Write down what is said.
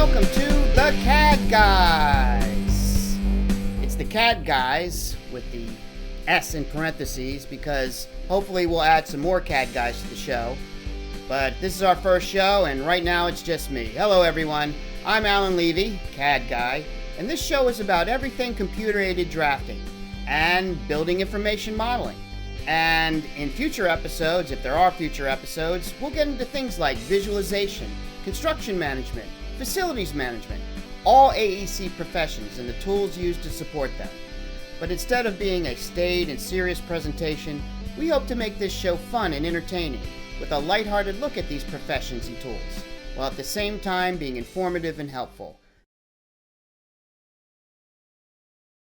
welcome to the CAD Guys. It's the CAD Guys with the S in parentheses because hopefully we'll add some more CAD Guys to the show. But this is our first show and right now it's just me. Hello everyone, I'm Alan Levy, CAD Guy, and this show is about everything computer-aided drafting and building information modeling. And in future episodes, if there are future episodes, we'll get into things like visualization, construction management, facilities management, all AEC professions and the tools used to support them. But instead of being a staid and serious presentation, we hope to make this show fun and entertaining with a lighthearted look at these professions and tools, while at the same time being informative and helpful.